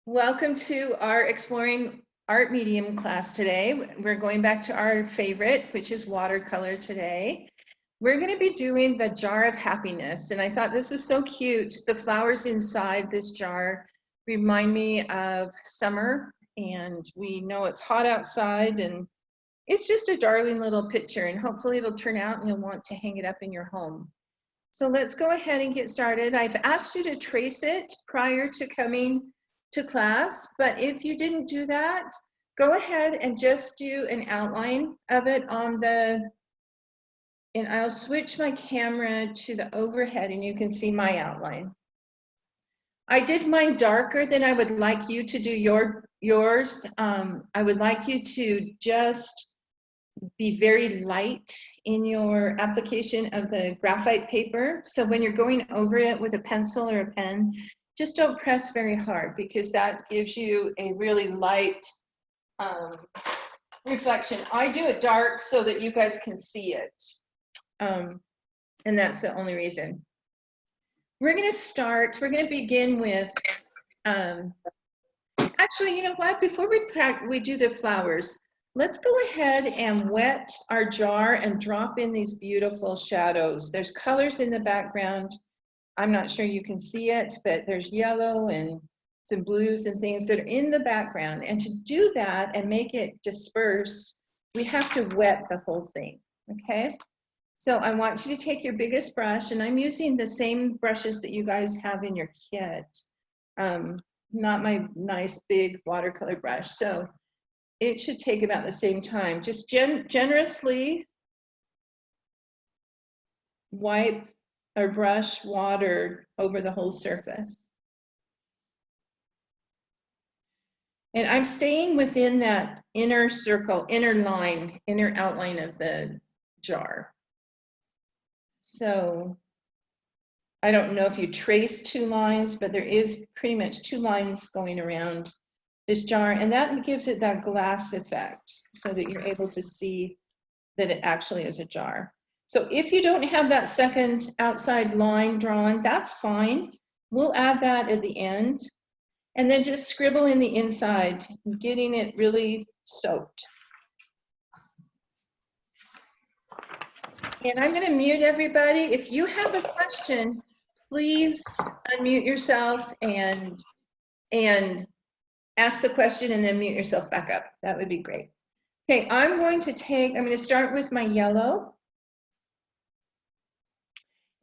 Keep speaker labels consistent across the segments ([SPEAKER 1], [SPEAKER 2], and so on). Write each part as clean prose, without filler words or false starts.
[SPEAKER 1] Welcome to our Exploring Art Medium class today. We're going back to our favorite, which is watercolor today. We're going to be doing the Jar of Happiness, and I thought this was so cute. The flowers inside this jar remind me of summer, and we know it's hot outside, and it's just a darling little picture, and hopefully it'll turn out and you'll want to hang it up in your home. So let's go ahead and get started. I've asked you to trace it prior to coming to class, but if you didn't do that, go ahead and just do an outline of it on the, and I'll switch my camera to the overhead and you can see my outline. I did mine darker than I would like you to do yours. I would like you to just be very light in your application of the graphite paper. So when you're going over it with a pencil or a pen, just don't press very hard because that gives you a really light reflection. I do it dark so that you guys can see it. And that's the only reason. We're going to begin with, actually, you know what? Before we do the flowers, let's go ahead and wet our jar and drop in these beautiful shadows. There's colors in the background. I'm not sure you can see it, but there's yellow and some blues and things that are in the background. And to do that and make it disperse, we have to wet the whole thing, okay? So I want you to take your biggest brush, and I'm using the same brushes that you guys have in your kit, not my nice big watercolor brush. So it should take about the same time. Just generously wipe or brush water over the whole surface. And I'm staying within that inner circle, inner outline of the jar. So I don't know if you trace 2 lines, but there is pretty much 2 lines going around this jar, and that gives it that glass effect so that you're able to see that it actually is a jar. So if you don't have that second outside line drawn, that's fine. We'll add that at the end. And then just scribble in the inside, getting it really soaked. And I'm going to mute everybody. If you have a question, please unmute yourself and ask the question and then mute yourself back up. That would be great. Okay, I'm going to start with my yellow.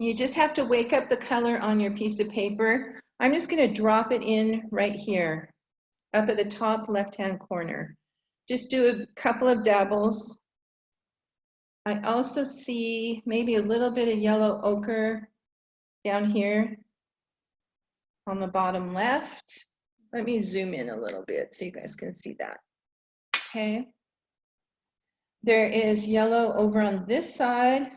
[SPEAKER 1] You just have to wake up the color on your piece of paper. I'm just going to drop it in right here, up at the top left-hand corner. Just do a couple of dabbles. I also see maybe a little bit of yellow ochre down here on the bottom left. Let me zoom in a little bit so you guys can see that. Okay. There is yellow over on this side.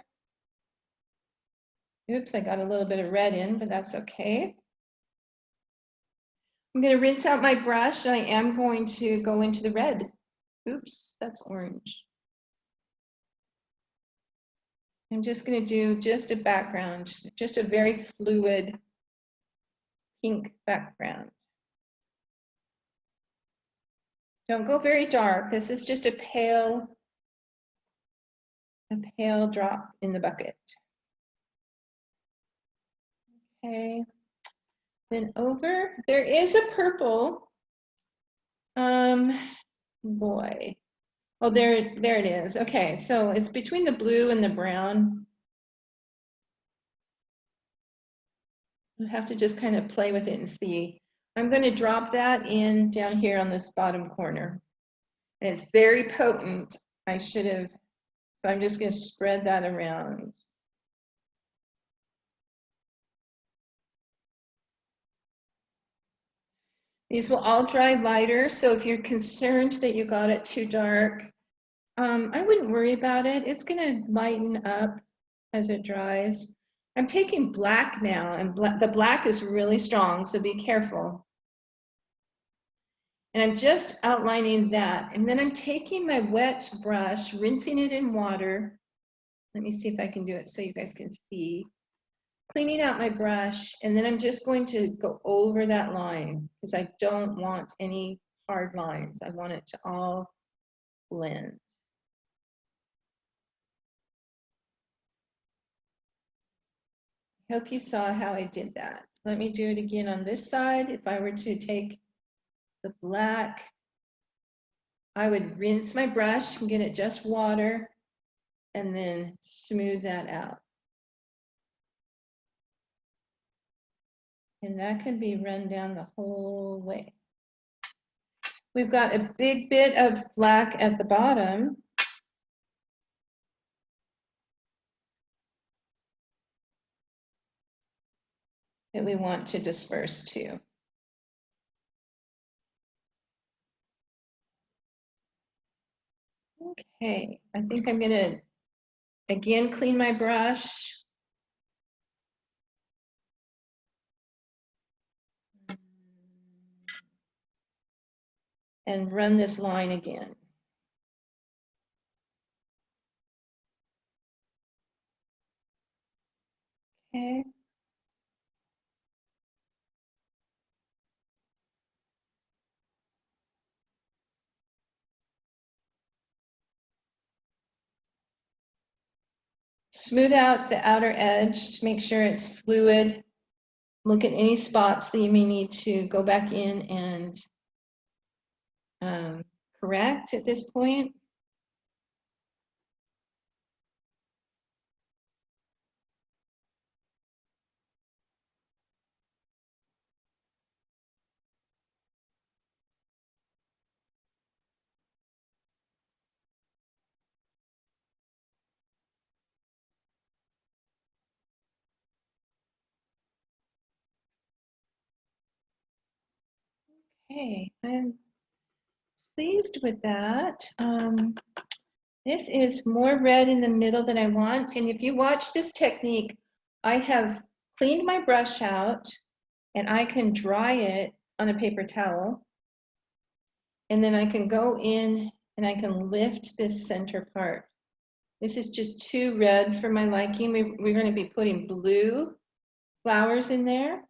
[SPEAKER 1] Oops, I got a little bit of red in, but that's okay. I'm going to rinse out my brush. I am going to go into the red. Oops, that's orange. I'm just going to do just a background, just a very fluid pink background. Don't go very dark. This is just a pale drop in the bucket. Okay. Then over, there is a purple. Boy. Oh, there it is. Okay, so it's between the blue and the brown. You have to just kind of play with it and see. I'm going to drop that in down here on this bottom corner. And it's very potent. So I'm just going to spread that around. These will all dry lighter, so if you're concerned that you got it too dark, I wouldn't worry about it. It's going to lighten up as it dries. I'm taking black now, and the black is really strong, so be careful. And I'm just outlining that. And then I'm taking my wet brush, rinsing it in water. Let me see if I can do it so you guys can see. cleaning out my brush, and then I'm just going to go over that line because I don't want any hard lines. I want it to all blend. Hope you saw how I did that. Let me do it again on this side. If I were to take the black, I would rinse my brush and get it just water and then smooth that out. And that can be run down the whole way. We've got a big bit of black at the bottom. That we want to disperse to. Okay, I think I'm gonna again clean my brush. And run this line again. Okay. Smooth out the outer edge to make sure it's fluid. Look at any spots that you may need to go back in and correct at this point. Okay, I'm pleased with that. This is more red in the middle than I want. And if you watch this technique, I have cleaned my brush out and I can dry it on a paper towel. And then I can go in and I can lift this center part. This is just too red for my liking. We're going to be putting blue flowers in there.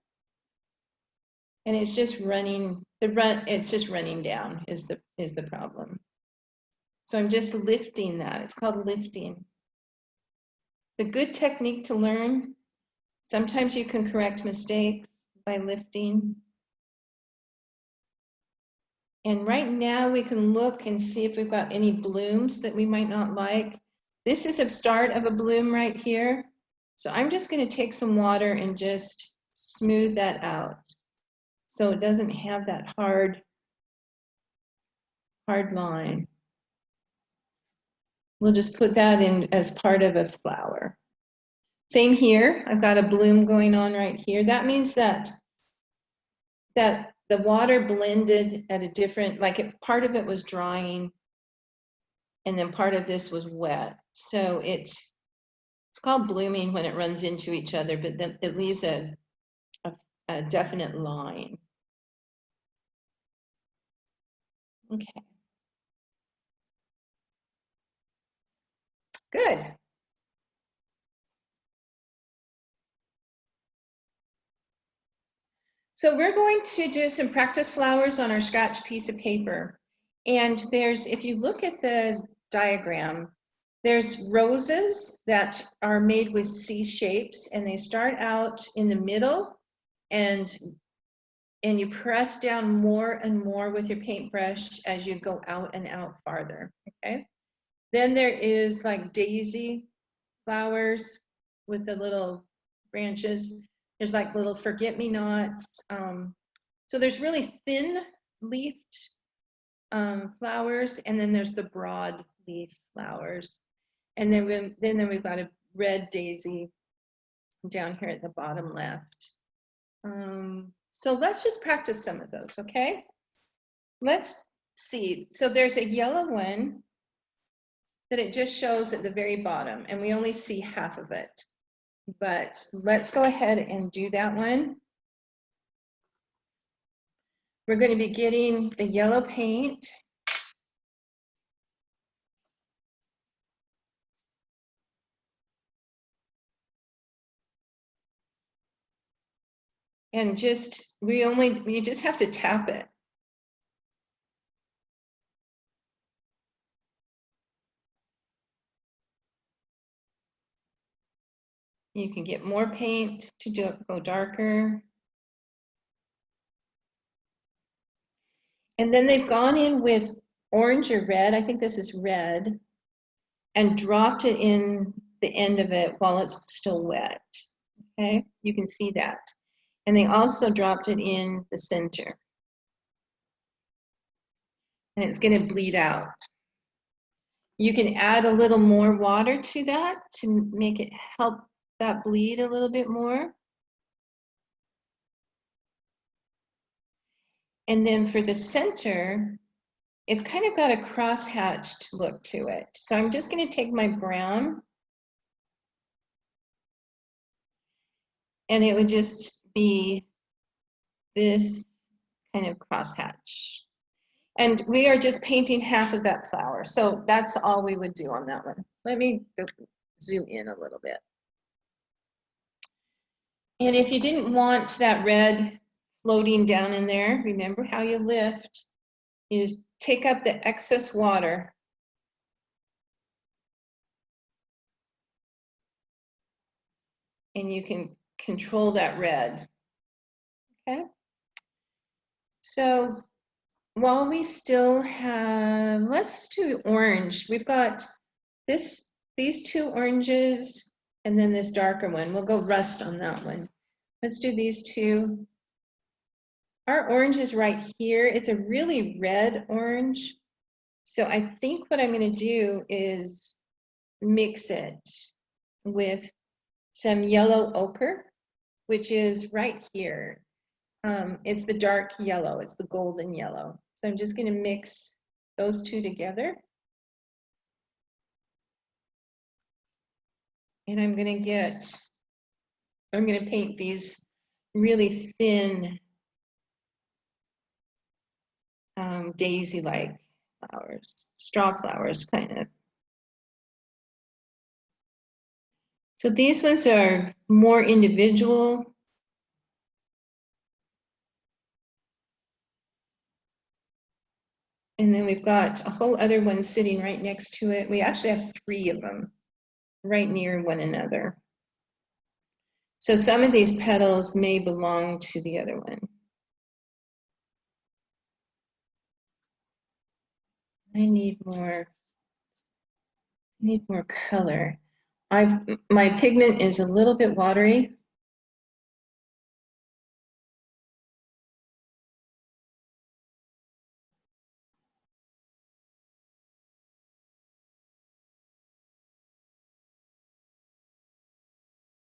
[SPEAKER 1] And it's just running, it's just running down is the problem. So I'm just lifting that. It's called lifting. It's a good technique to learn. Sometimes you can correct mistakes by lifting. And right now we can look and see if we've got any blooms that we might not like. This is the start of a bloom right here. So I'm just going to take some water and just smooth that out so it doesn't have that hard line. We'll just put that in as part of a flower. Same here, I've got a bloom going on right here. That means that the water blended at a different, like part of it was drying and then part of this was wet. So it's called blooming when it runs into each other, but then it leaves a definite line. Okay. Good. So we're going to do some practice flowers on our scratch piece of paper. And there's, if you look at the diagram, there's roses that are made with C shapes and they start out in the middle and you press down more and more with your paintbrush as you go out and out farther, okay? Then there is like daisy flowers with the little branches. There's like little forget-me-nots. So there's really thin leafed flowers, and then there's the broad leaf flowers. And then we've got a red daisy down here at the bottom left. So let's just practice some of those, okay? Let's see. So there's a yellow one that it just shows at the very bottom, and we only see half of it. But let's go ahead and do that one. We're going to be getting the yellow paint. And we just have to tap it. You can get more paint to go darker. And then they've gone in with orange or red, I think this is red, and dropped it in the end of it while it's still wet. Okay, you can see that. And they also dropped it in the center. And it's going to bleed out. You can add a little more water to that to make it help that bleed a little bit more. And then for the center, it's kind of got a cross-hatched look to it. So I'm just going to take my brown, and it would just be this kind of crosshatch. And we are just painting half of that flower. So that's all we would do on that one. Let me go zoom in a little bit. And if you didn't want that red floating down in there, remember how you lift. You just take up the excess water. And you can control that red. Okay. So while we still have, let's do orange. We've got these two oranges and then this darker one. We'll go rust on that one. Let's do these two. Our orange is right here. It's a really red orange. So I think what I'm going to do is mix it with some yellow ochre, which is right here. It's the dark yellow. It's the golden yellow. So I'm just going to mix those two together. And I'm going to paint these really thin daisy-like flowers, straw flowers, kind of. So these ones are more individual. And then we've got a whole other one sitting right next to it. We actually have 3 of them right near one another. So some of these petals may belong to the other one. I need more color. My pigment is a little bit watery.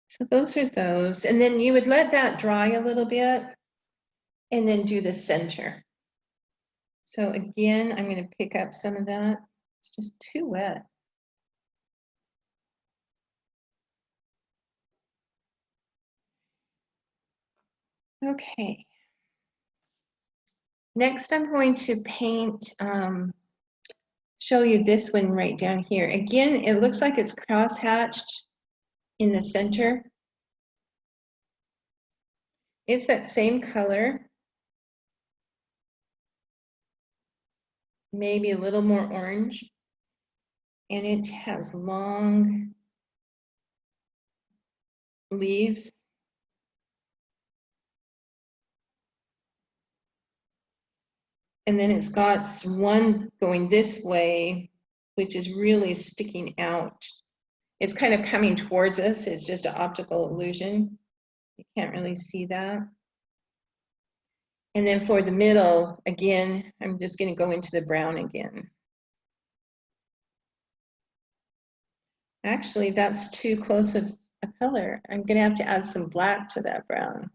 [SPEAKER 1] So those are those. And then you would let that dry a little bit and then do the center. So again, I'm going to pick up some of that. It's just too wet. Okay. Next, I'm going to paint, show you this one right down here. Again, it looks like it's cross-hatched in the center. It's that same color, maybe a little more orange, and it has long leaves. And then it's got one going this way, which is really sticking out. It's kind of coming towards us. It's just an optical illusion. You can't really see that. And then for the middle, again, I'm just going to go into the brown again. Actually, that's too close of a color. I'm going to have to add some black to that brown.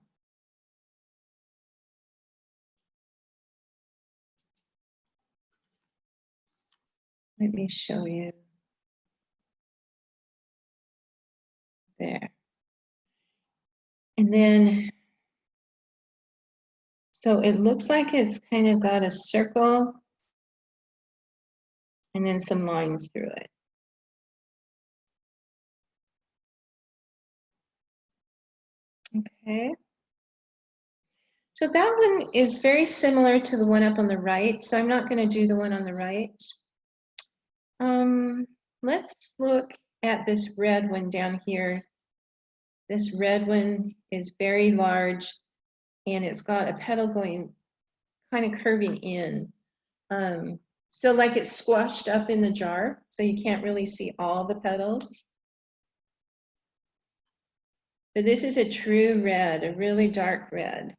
[SPEAKER 1] Let me show you. There. And then, so it looks like it's kind of got a circle and then some lines through it. Okay. So that one is very similar to the one up on the right, so I'm not going to do the one on the right. Let's look at this red one down here. This red one is very large, and it's got a petal going kind of curving in. So like it's squashed up in the jar, so you can't really see all the petals. But this is a true red, a really dark red.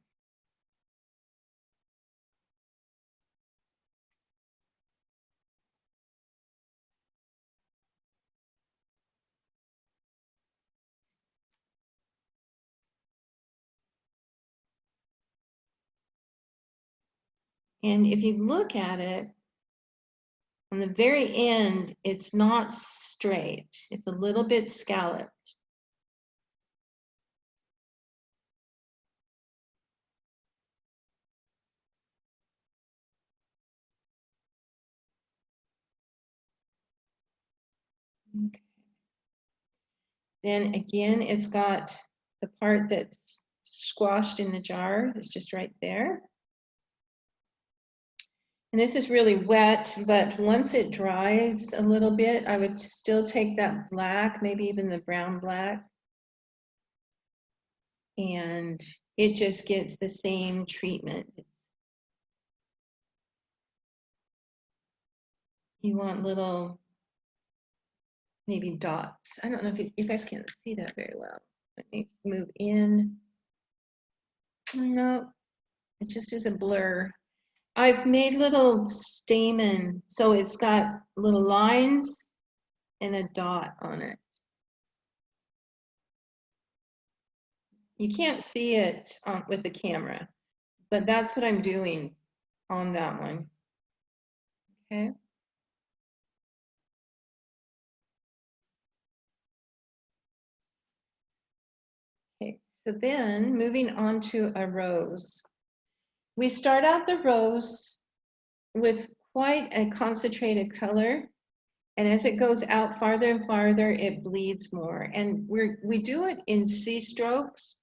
[SPEAKER 1] And if you look at it, on the very end, it's not straight. It's a little bit scalloped. Okay. Then again, it's got the part that's squashed in the jar. It's just right there. And this is really wet, but once it dries a little bit, I would still take that black, maybe even the brown black, and it just gets the same treatment. You want little, maybe dots. I don't know if you guys can't see that very well. Let me move in. No, it just is a blur. I've made little stamen, so it's got little lines and a dot on it. You can't see it with the camera, but that's what I'm doing on that one. Okay. Okay, so then moving on to a rose. We start out the rose with quite a concentrated color. And as it goes out farther and farther, it bleeds more. And we do it in C strokes.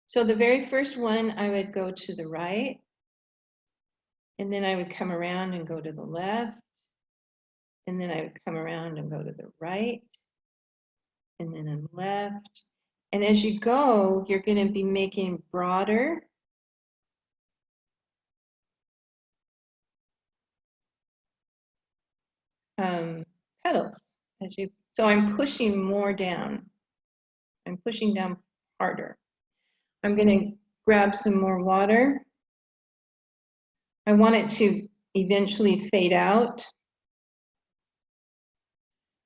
[SPEAKER 1] So the very first one, I would go to the right, and then I would come around and go to the left, and then I would come around and go to the right, and then on left. And as you go, you're going to be making broader petals. So I'm pushing more down. I'm pushing down harder. I'm going to grab some more water. I want it to eventually fade out.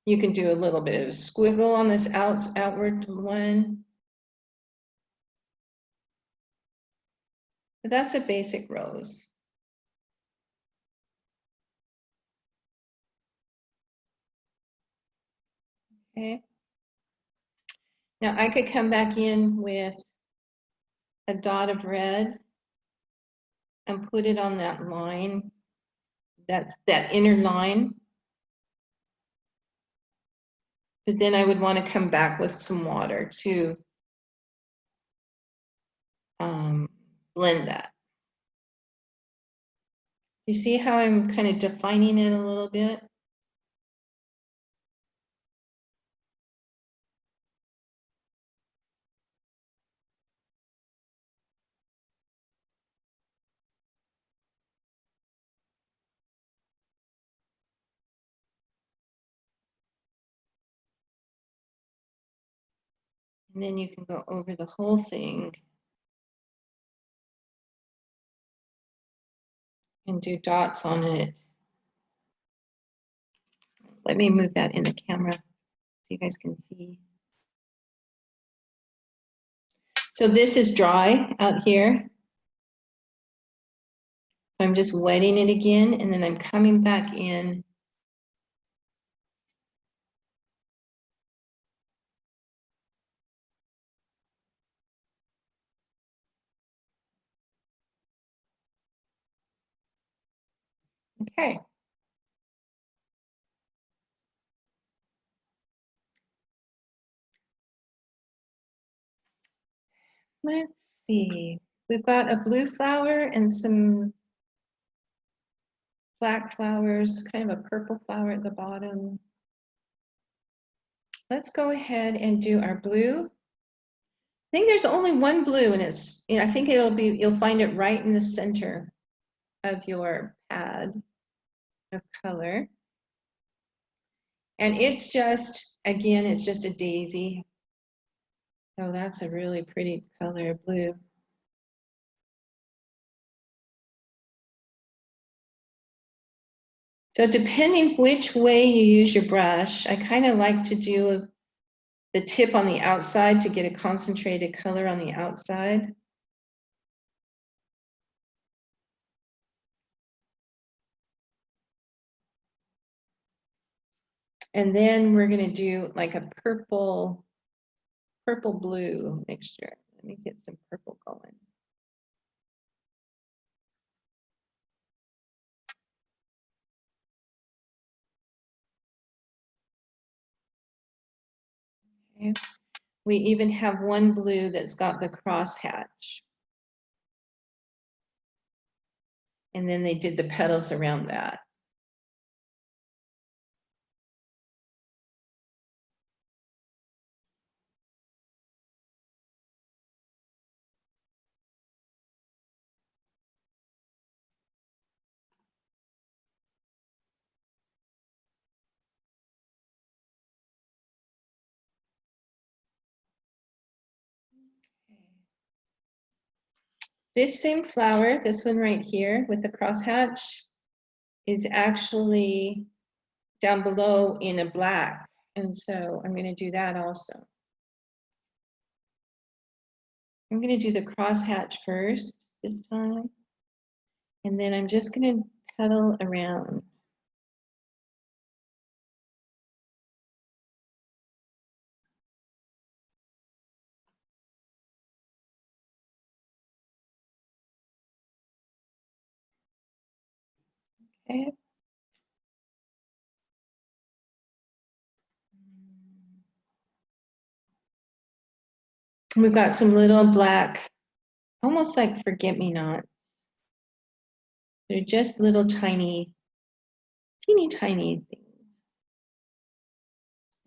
[SPEAKER 1] You can do a little bit of a squiggle on this outward one. But that's a basic rose. Okay. Now I could come back in with a dot of red and put it on that line, that inner line. But then I would want to come back with some water to blend that. You see how I'm kind of defining it a little bit? And then you can go over the whole thing and do dots on it. Let me move that in the camera so you guys can see. So this is dry out here. So I'm just wetting it again, and then I'm coming back in. Okay. Let's see. We've got a blue flower and some black flowers, kind of a purple flower at the bottom. Let's go ahead and do our blue. I think there's only one blue, and it's, you know, I think you'll find it right in the center of your pad of color. And it's just, again, it's just a daisy. Oh, that's a really pretty color, blue. So depending which way you use your brush, I kind of like to do the tip on the outside to get a concentrated color on the outside. And then we're going to do like a purple blue mixture. Let me get some purple going. Okay. We even have one blue that's got the crosshatch. And then they did the petals around that. This same flower, this one right here with the crosshatch, is actually down below in a black. And so I'm going to do that also. I'm going to do the crosshatch first this time. And then I'm just going to petal around. Okay. We've got some little black, almost like forget-me-nots. They're just little tiny, teeny tiny things.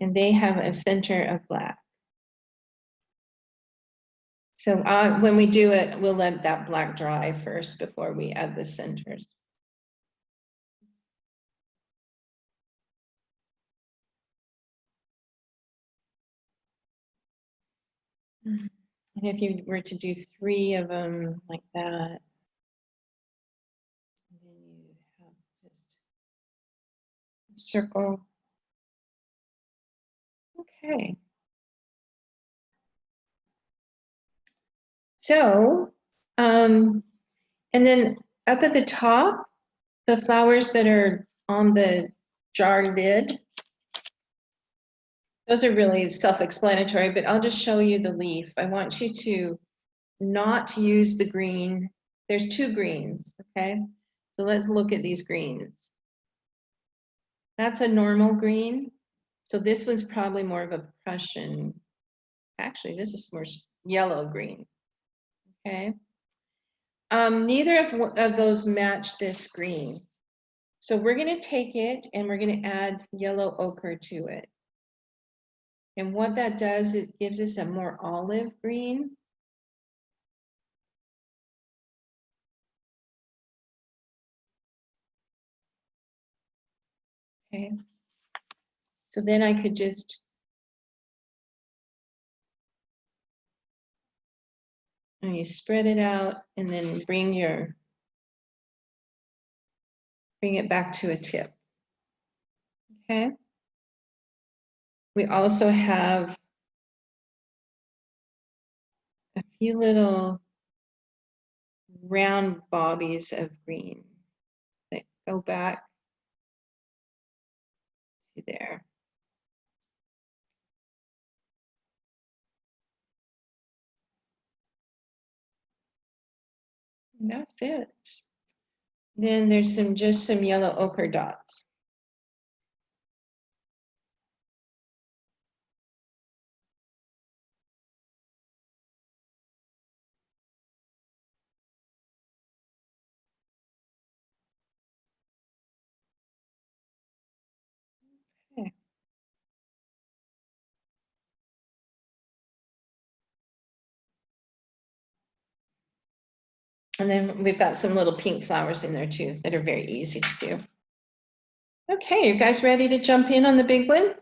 [SPEAKER 1] And they have a center of black. So when we do it, we'll let that black dry first before we add the centers. And if you were to do 3 of them like that, then you have just a circle. Okay. So, and then up at the top, the flowers that are on the jar lid, those are really self-explanatory, but I'll just show you the leaf. I want you to not use the green. There's 2 greens, okay? So let's look at these greens. That's a normal green. So this one's probably more of a Prussian. Actually, this is more yellow green, okay? Neither of those match this green. So we're going to take it and we're going to add yellow ochre to it. And what that does, it gives us a more olive green. Okay. So then I could just you spread it out and then bring it back to a tip. Okay. We also have a few little round bobbies of green that go back to there. And that's it. Then there's just some yellow ochre dots. And then we've got some little pink flowers in there too that are very easy to do. Okay, you guys ready to jump in on the big one? I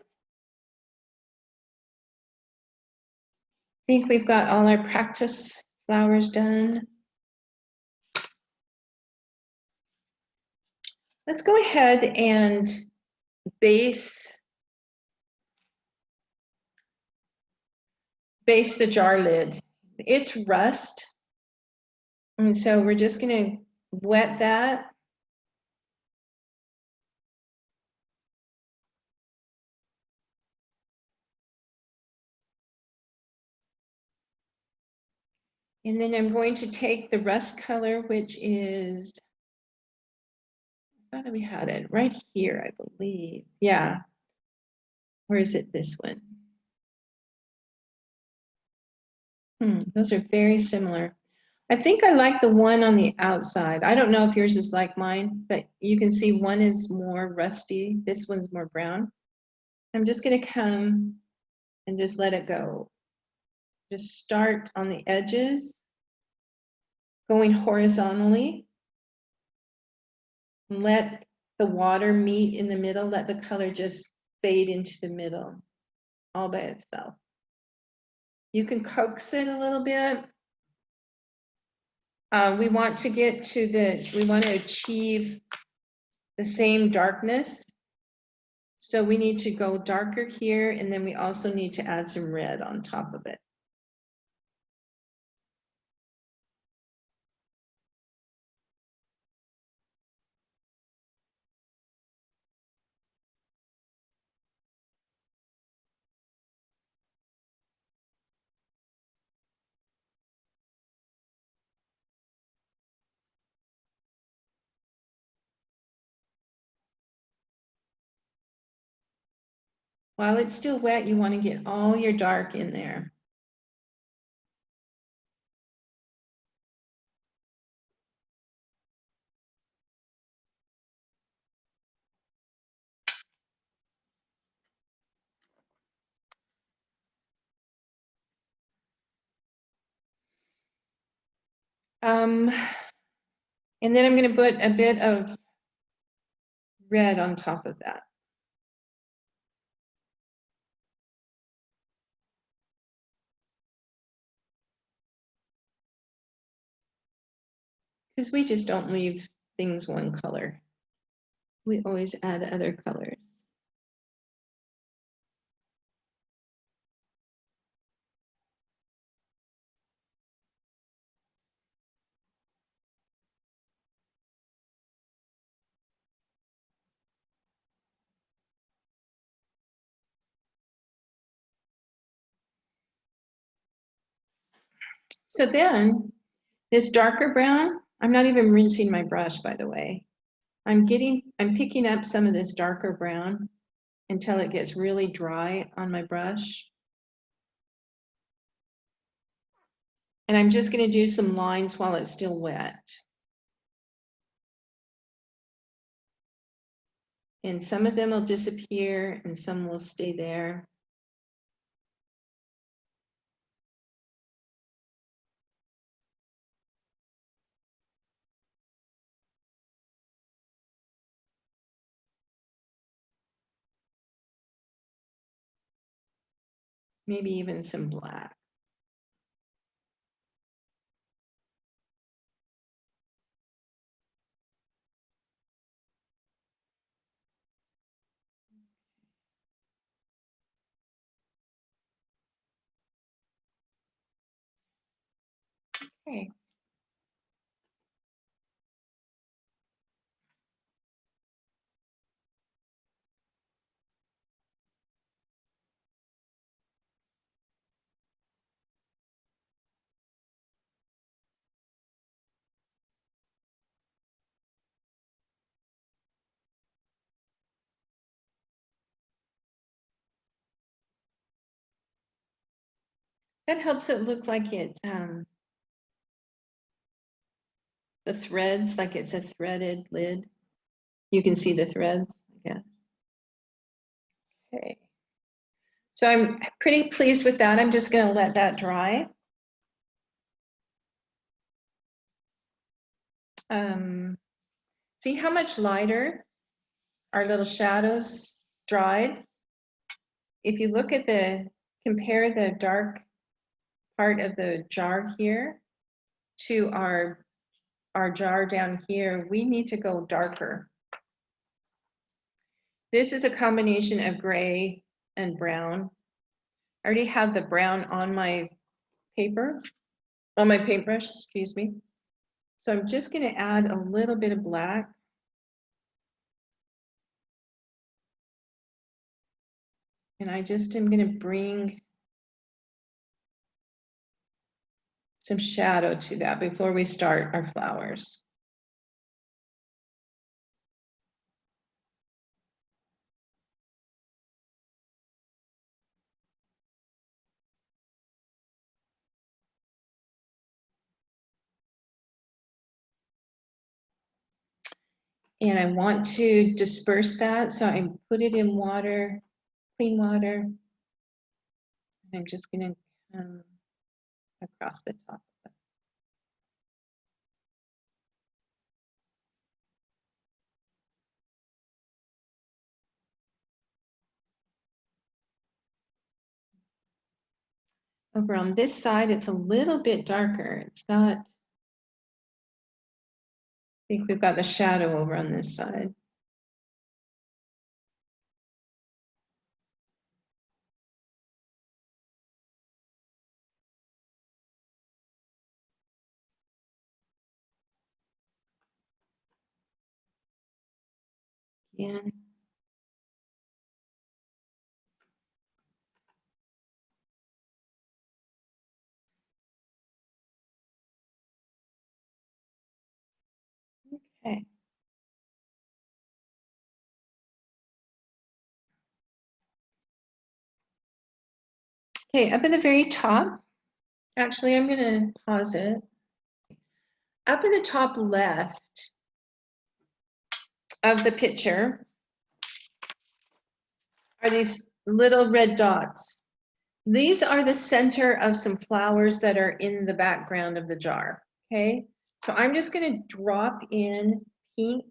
[SPEAKER 1] think we've got all our practice flowers done. Let's go ahead and base the jar lid. It's rust. And so we're just going to wet that. And then I'm going to take the rust color, which is, I thought we had it right here, I believe. Yeah. Or is it this one? Those are very similar. I think I like the one on the outside. I don't know if yours is like mine, but you can see one is more rusty. This one's more brown. I'm just going to come and just let it go. Just start on the edges, going horizontally. Let the water meet in the middle. Let the color just fade into the middle all by itself. You can coax it a little bit. We want to get to we want to achieve the same darkness. So we need to go darker here, and then we also need to add some red on top of it. While it's still wet, you want to get all your dark in there. And then I'm going to put a bit of red on top of that. Because we just don't leave things one color. We always add other colors. So then this darker brown, I'm not even rinsing my brush, by the way. I'm picking up some of this darker brown until it gets really dry on my brush. And I'm just going to do some lines while it's still wet. And some of them will disappear and some will stay there. Maybe even some black. Okay. That helps it look like it's the threads, like it's a threaded lid. You can see the threads, I guess. Okay. So I'm pretty pleased with that. I'm just going to let that dry. See how much lighter our little shadows dried? If you look at compare the dark part of the jar here to our jar down here, we need to go darker. This is a combination of gray and brown. I already have the brown on my paper, on my paintbrush, excuse me. So I'm just going to add a little bit of black. And I just am going to bring some shadow to that before we start our flowers. And I want to disperse that, so I put it in water, clean water. I'm just going to come across the top. Over on this side, it's a little bit darker. It's not, I think we've got the shadow over on this side. Again. Okay. Okay, up at the very top, actually, I'm going to pause it. Up in the top left of the picture are these little red dots. These are the center of some flowers that are in the background of the jar, okay? So I'm just going to drop in pink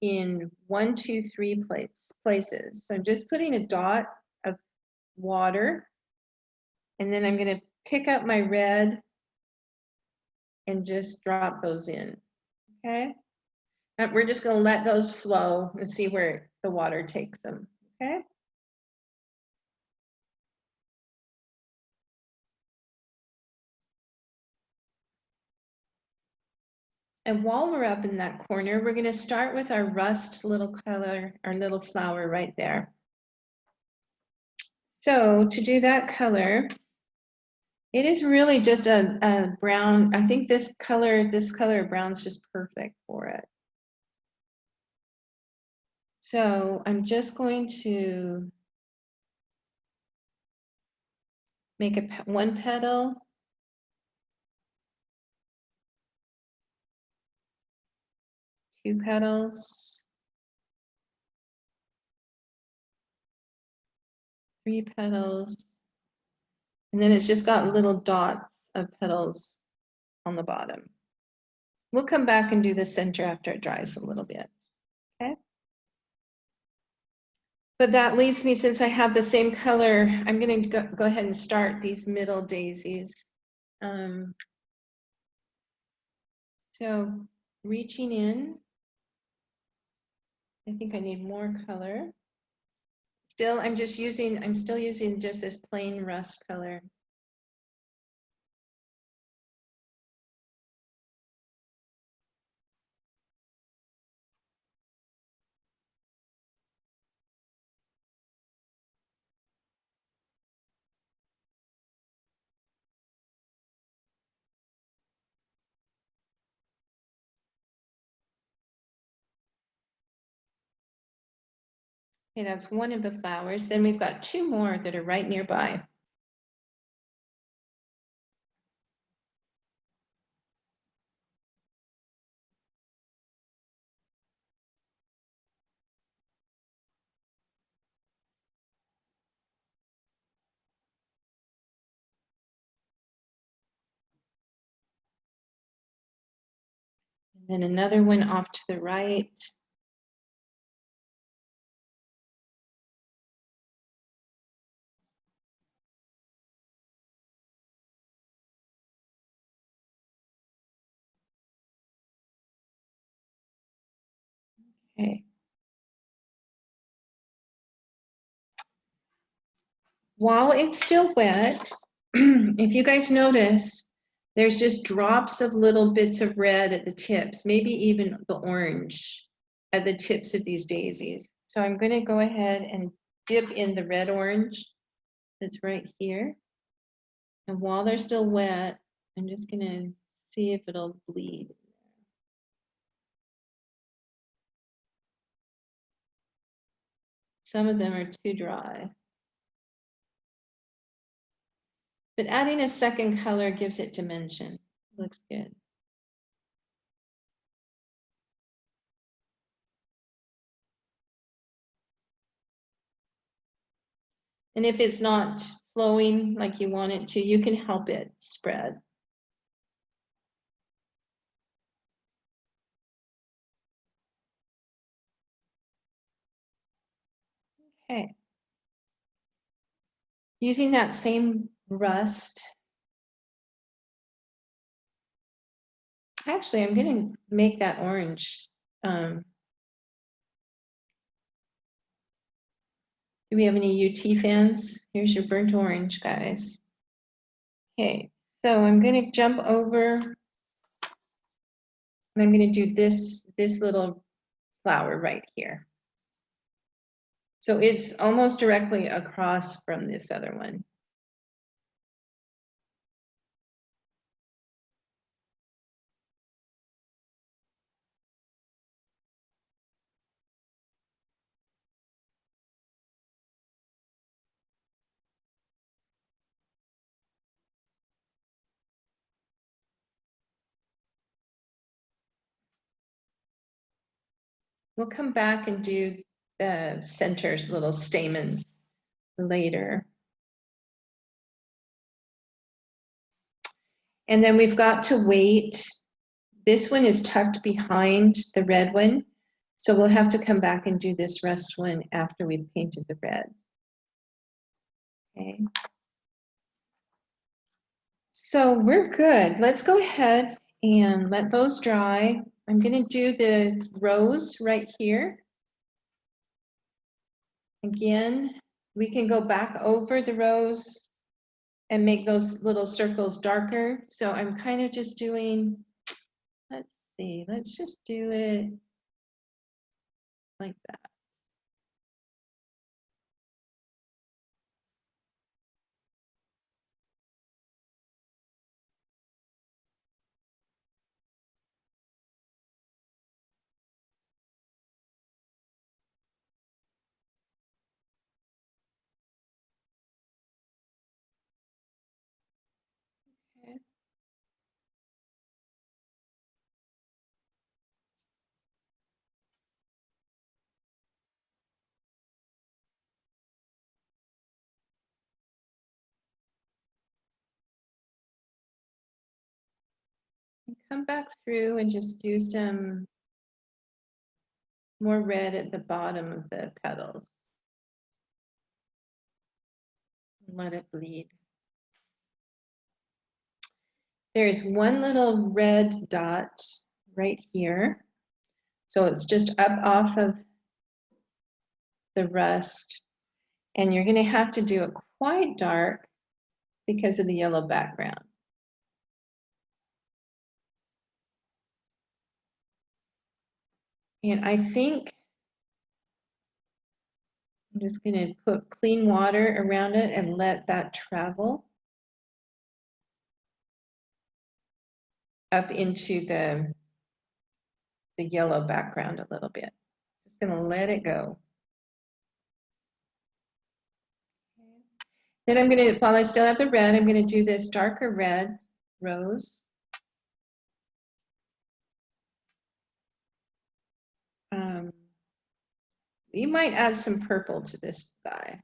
[SPEAKER 1] in 1, 2, 3 places. So I'm just putting a dot of water, and then I'm going to pick up my red and just drop those in, okay? And we're just going to let those flow and see where the water takes them, okay? And while we're up in that corner, we're going to start with our rust little color, our little flower right there. So to do that color, it is really just a brown. I think this color of brown is just perfect for it. So I'm just going to make one petal. Two petals. 3 petals. And then it's just got little dots of petals on the bottom. We'll come back and do the center after it dries a little bit, okay? But that leads me, since I have the same color, I'm going to go ahead and start these middle daisies. So reaching in, I think I need more color. Still, I'm still using just this plain rust color. Okay, that's one of the flowers. Then we've got 2 more that are right nearby. And Then another one off to the right. Okay. While it's still wet, if you guys notice, there's just drops of little bits of red at the tips, maybe even the orange at the tips of these daisies. So I'm going to go ahead and dip in the red orange that's right here. And while they're still wet, I'm just going to see if it'll bleed. Some of them are too dry. But adding a second color gives it dimension. Looks good. And if it's not flowing like you want it to, you can help it spread. Okay. Using that same rust, actually, I'm going to make that orange. Do we have any UT fans? Here's your burnt orange, guys. Okay, so I'm going to jump over, and I'm going to do this little flower right here. So it's almost directly across from this other one. We'll come back and do the center little stamens later. And then we've got to wait. This one is tucked behind the red one. So we'll have to come back and do this rest one after we've painted the red. Okay. So we're good. Let's go ahead and let those dry. I'm going to do the rose right here. Again, we can go back over the rose and make those little circles darker. So I'm kind of just doing, let's see, let's just do it like that. Okay. And come back through and just do some more red at the bottom of the petals. Let it bleed. There's one little red dot right here. So it's just up off of the rust. And you're going to have to do it quite dark because of the yellow background. And I think I'm just going to put clean water around it and let that travel up into the yellow background a little bit. Just going to let it go. Then I'm going to, while I still have the red, I'm going to do this darker red rose. You might add some purple to this guy.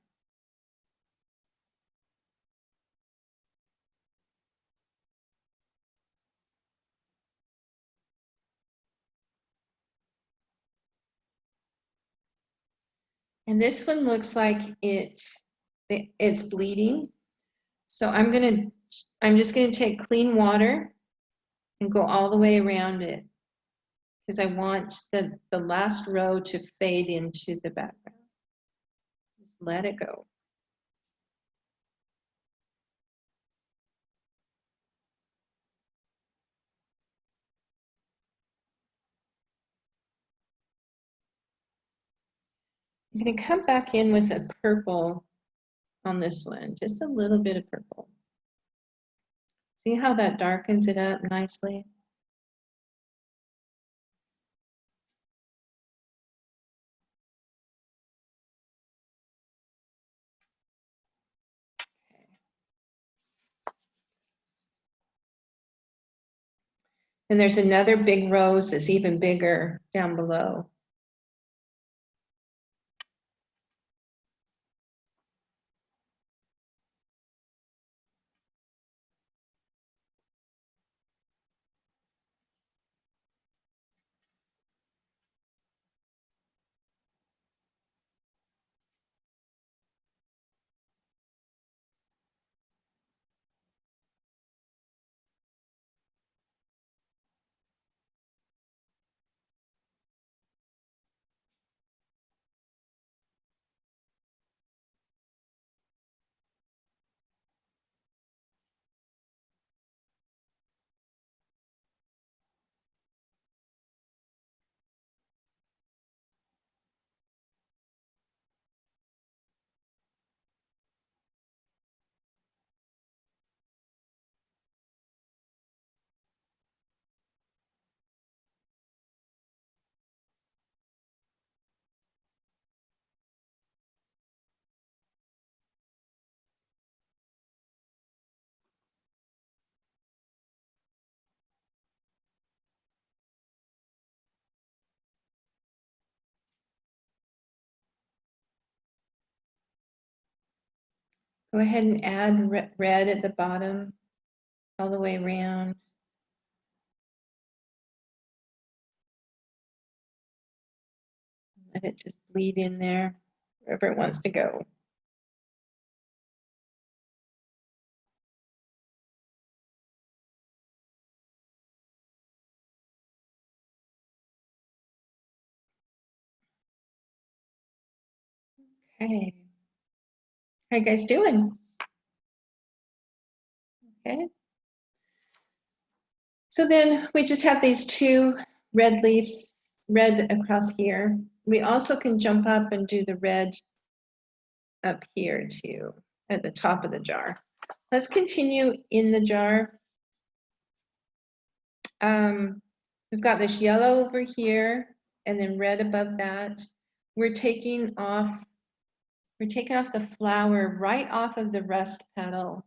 [SPEAKER 1] And this one looks like it's bleeding. So I'm just gonna take clean water and go all the way around it because I want the last row to fade into the background. Just let it go. I'm gonna come back in with a purple on this one, just a little bit of purple. See how that darkens it up nicely? And there's another big rose that's even bigger down below. Go ahead and add red at the bottom, all the way around. Let it just bleed in there, wherever it wants to go. Okay. How you guys doing? Okay. So then we just have these two red leaves, red across here. We also can jump up and do the red up here too, at the top of the jar. Let's continue in the jar. We've got this yellow over here and then red above that. We're taking off the flower right off of the rust petal.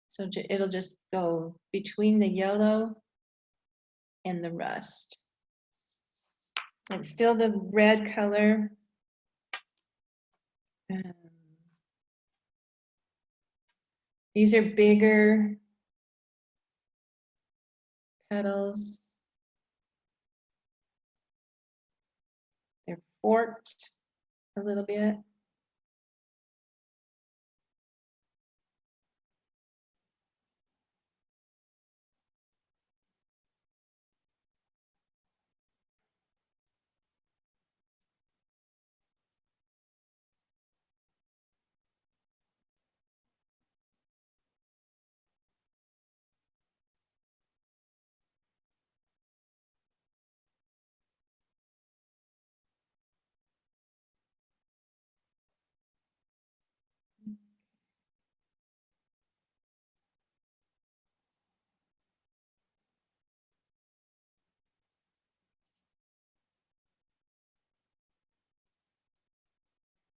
[SPEAKER 1] So it'll just go between the yellow and the rust. It's still the red color. These are bigger petals. They're forked a little bit.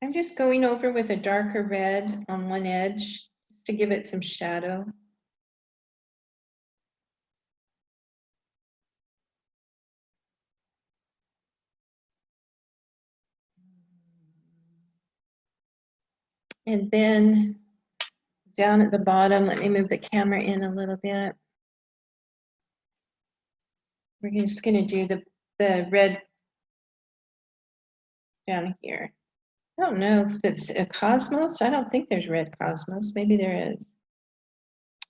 [SPEAKER 1] I'm just going over with a darker red on one edge just to give it some shadow. And then down at the bottom, let me move the camera in a little bit. We're just going to do the red down here. I don't know if it's a cosmos. I don't think there's red cosmos. Maybe there is.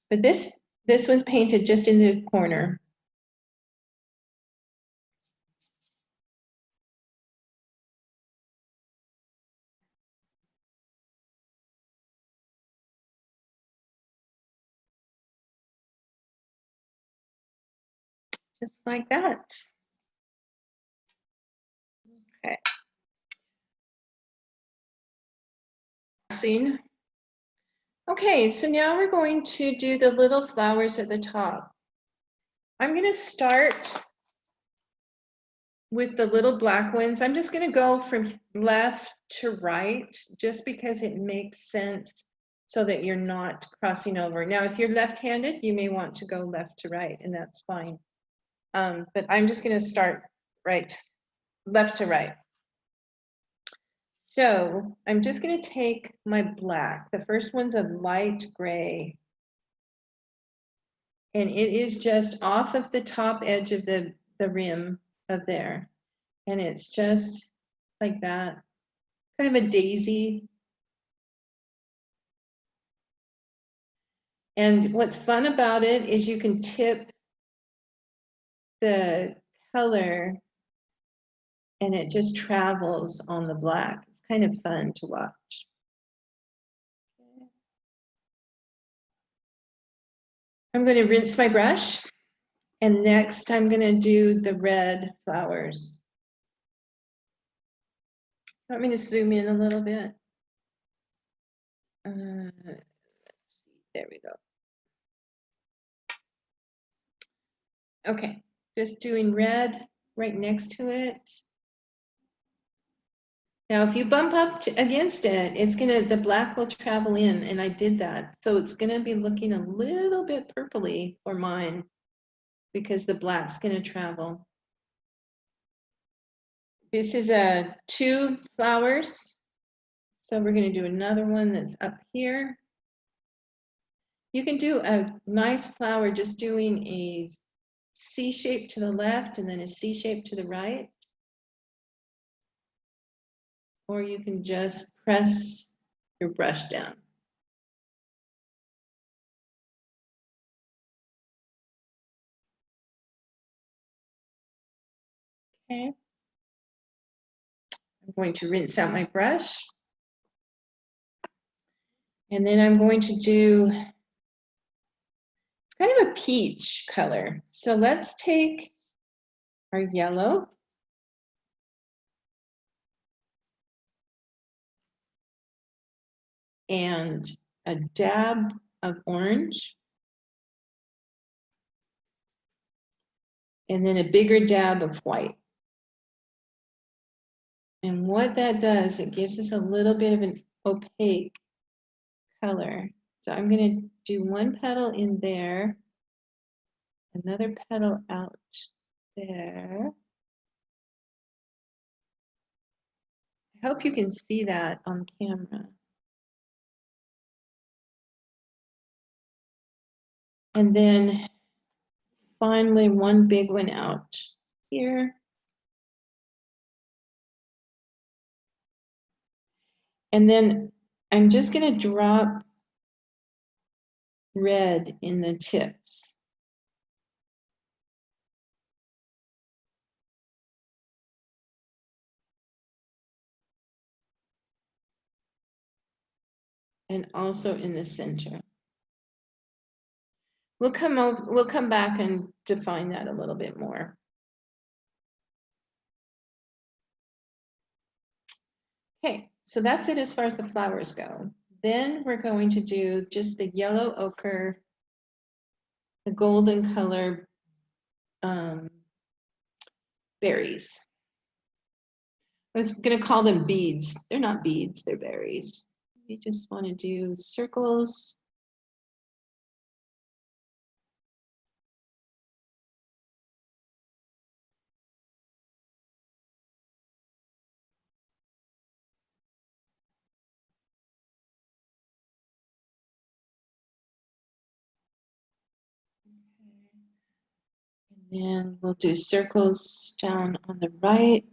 [SPEAKER 1] But this was painted just in the corner. Just like that. Okay. Scene. Okay, so now we're going to do the little flowers at the top. I'm going to start with the little black ones. I'm just going to go from left to right just because it makes sense so that you're not crossing over. Now, if you're left-handed, you may want to go left to right, and that's fine. But I'm just going to start left to right. So I'm just going to take my black. The first one's a light gray. And it is just off of the top edge of the rim of there. And it's just like that, kind of a daisy. And what's fun about it is you can tip the color and it just travels on the black. It's kind of fun to watch. I'm going to rinse my brush. And next I'm going to do the red flowers. Want me to zoom in a little bit? Let's see, there we go. Okay, just doing red right next to it. Now, if you bump up against it, the black will travel in, and I did that. So it's gonna be looking a little bit purpley for mine because the black's gonna travel. This is 2 flowers. So we're gonna do another one that's up here. You can do a nice flower just doing a C shape to the left and then a C shape to the right. Or you can just press your brush down. Okay. I'm going to rinse out my brush. And then I'm going to do, it's kind of a peach color. So let's take our yellow. And a dab of orange. And then a bigger dab of white. And what that does, it gives us a little bit of an opaque color. So I'm going to do one petal in there, another petal out there. I hope you can see that on camera. And then finally one big one out here. And then I'm just going to drop red in the tips. And also in the center. We'll come back and define that a little bit more. Okay, so that's it as far as the flowers go. Then we're going to do just the yellow ochre, the golden color berries. I was going to call them beads. They're not beads, they're berries. We just want to do circles. And then we'll do circles down on the right.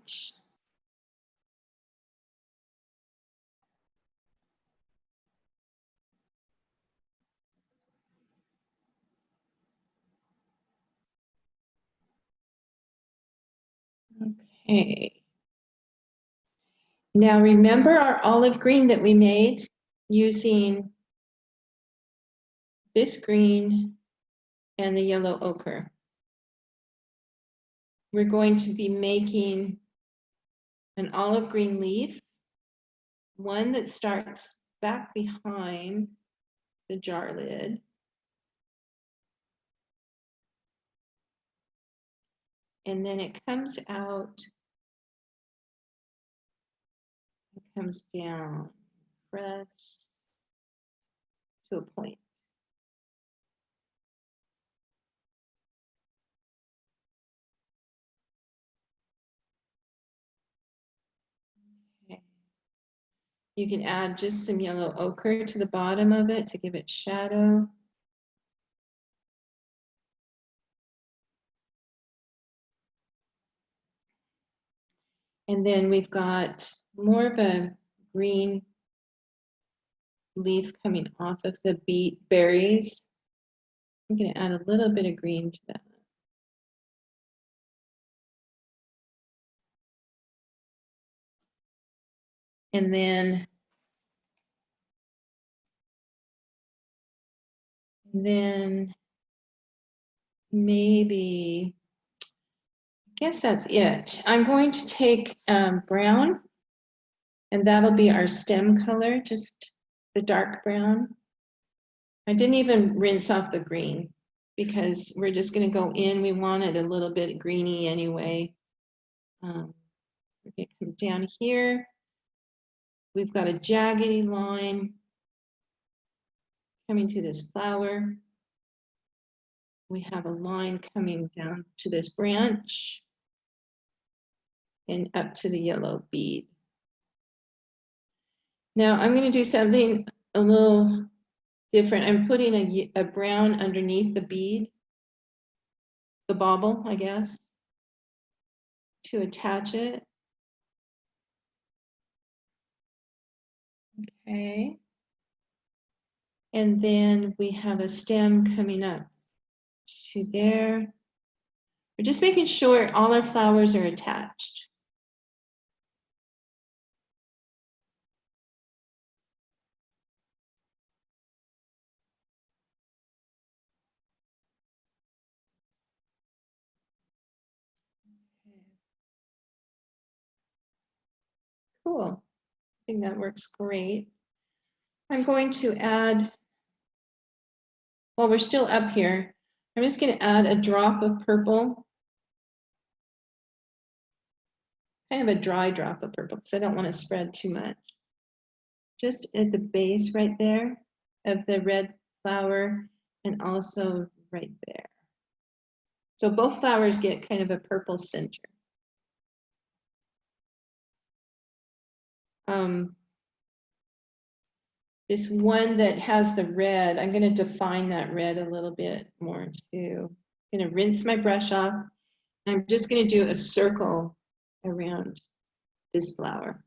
[SPEAKER 1] Okay. Now remember our olive green that we made using this green and the yellow ochre. We're going to be making an olive green leaf, one that starts back behind the jar lid. And then it comes out, it comes down, press to a point. Okay. You can add just some yellow ochre to the bottom of it to give it shadow. And then we've got more of a green leaf coming off of the berries. I'm going to add a little bit of green to that. And then maybe, I guess that's it. I'm going to take brown, and that'll be our stem color, just the dark brown. I didn't even rinse off the green because we're just going to go in. We want it a little bit greeny anyway. We're going to come down here. We've got a jaggedy line coming to this flower. We have a line coming down to this branch and up to the yellow bead. Now I'm going to do something a little different. I'm putting a brown underneath the bead, the bauble, I guess, to attach it. Okay. And then we have a stem coming up to there. We're just making sure all our flowers are attached. Cool. I think that works great. I'm going to add, while we're still up here, I'm just going to add a drop of purple. Kind of a dry drop of purple because I don't want to spread too much. Just at the base right there of the red flower and also right there. So both flowers get kind of a purple center. This one that has the red, I'm going to define that red a little bit more too. I'm going to rinse my brush off. I'm just going to do a circle around this flower.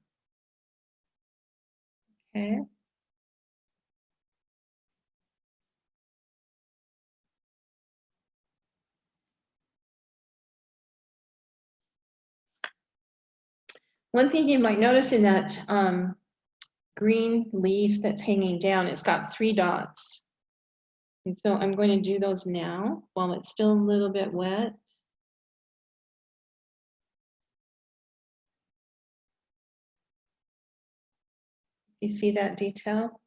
[SPEAKER 1] Okay. One thing you might notice in that green leaf that's hanging down, it's got 3 dots. And so I'm going to do those now while it's still a little bit wet. You see that detail?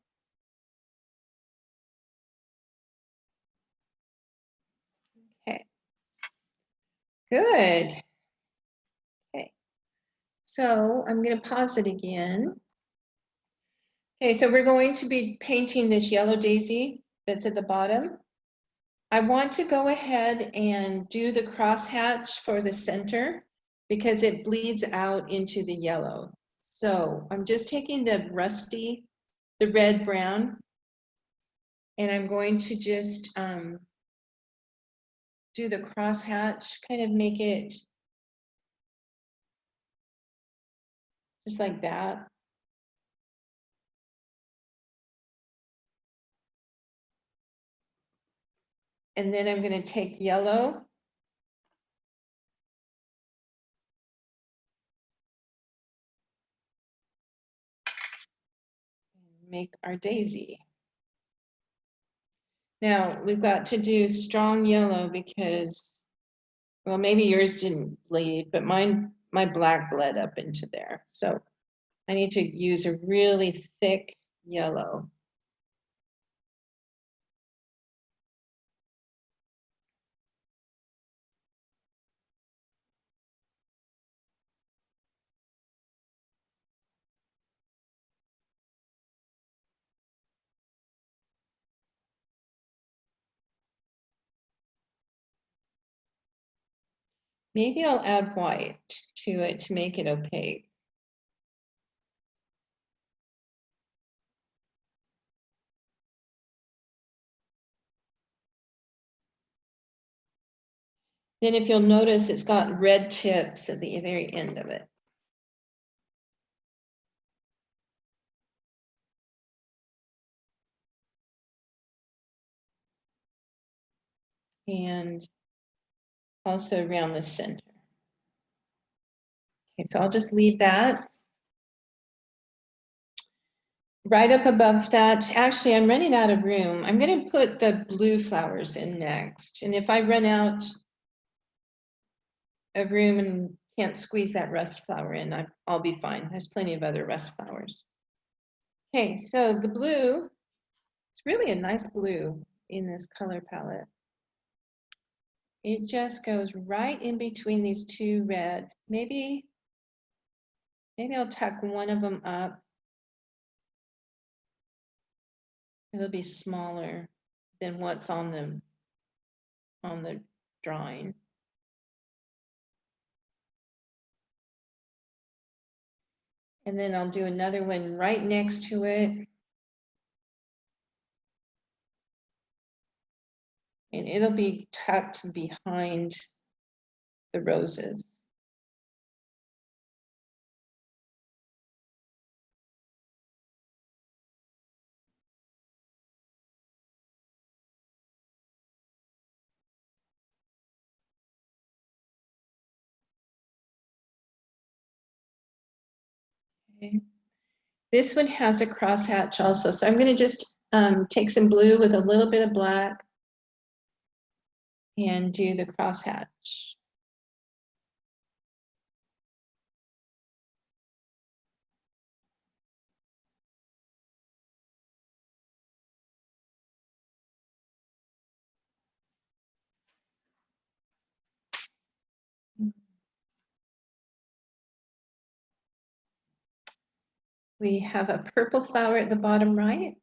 [SPEAKER 1] Okay. Good. Okay. So I'm going to pause it again. Okay, so we're going to be painting this yellow daisy that's at the bottom. I want to go ahead and do the crosshatch for the center because it bleeds out into the yellow. So I'm just taking the red brown, and I'm going to just do the crosshatch, kind of make it just like that. And then I'm going to take yellow make our daisy. Now we've got to do strong yellow because, well, maybe yours didn't bleed, but my black bled up into there. So I need to use a really thick yellow. Maybe I'll add white to it to make it opaque. Then if you'll notice, it's got red tips at the very end of it. And also around the center. Okay, so I'll just leave that. Right up above that, actually, I'm running out of room. I'm going to put the blue flowers in next. And if I run out of room and can't squeeze that rust flower in, I'll be fine. There's plenty of other rust flowers. Okay, so the blue, it's really a nice blue in this color palette. It just goes right in between these two red. Maybe I'll tuck one of them up. It'll be smaller than what's on the drawing. And then I'll do another one right next to it. And it'll be tucked behind the roses. Okay. This one has a crosshatch also. So I'm going to just take some blue with a little bit of black and do the crosshatch. We have a purple flower at the bottom right.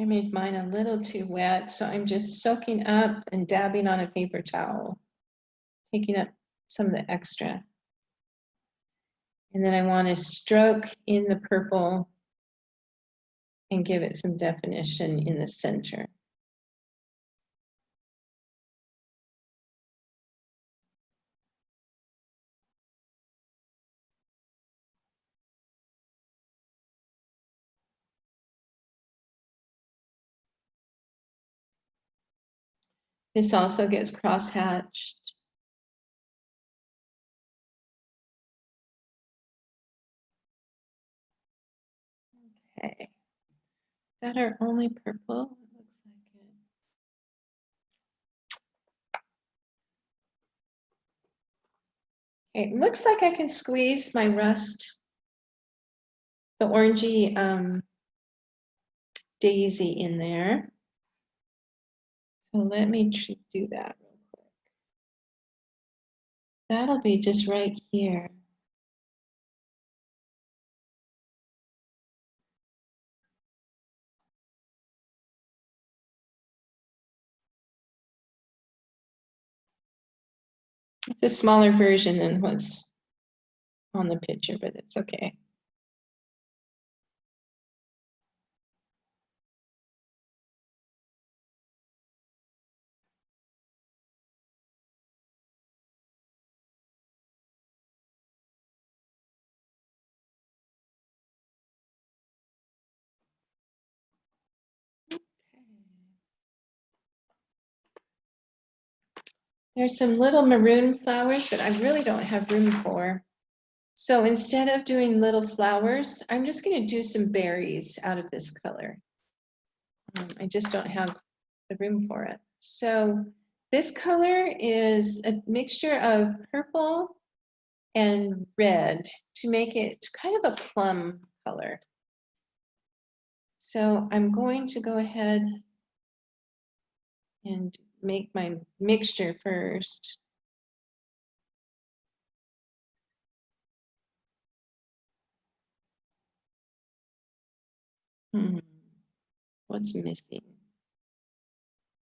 [SPEAKER 1] I made mine a little too wet, so I'm just soaking up and dabbing on a paper towel, taking up some of the extra. And then I want to stroke in the purple and give it some definition in the center. This also gets crosshatched. Okay. Is that our only purple? It looks like it. Okay, it looks like I can squeeze my rust, the orangey daisy in there. So let me do that real quick. That'll be just right here. It's a smaller version than what's on the picture, but it's okay. There's some little maroon flowers that I really don't have room for. So instead of doing little flowers, I'm just going to do some berries out of this color. I just don't have the room for it. So this color is a mixture of purple and red to make it kind of a plum color. So I'm going to go ahead and make my mixture first. What's missing?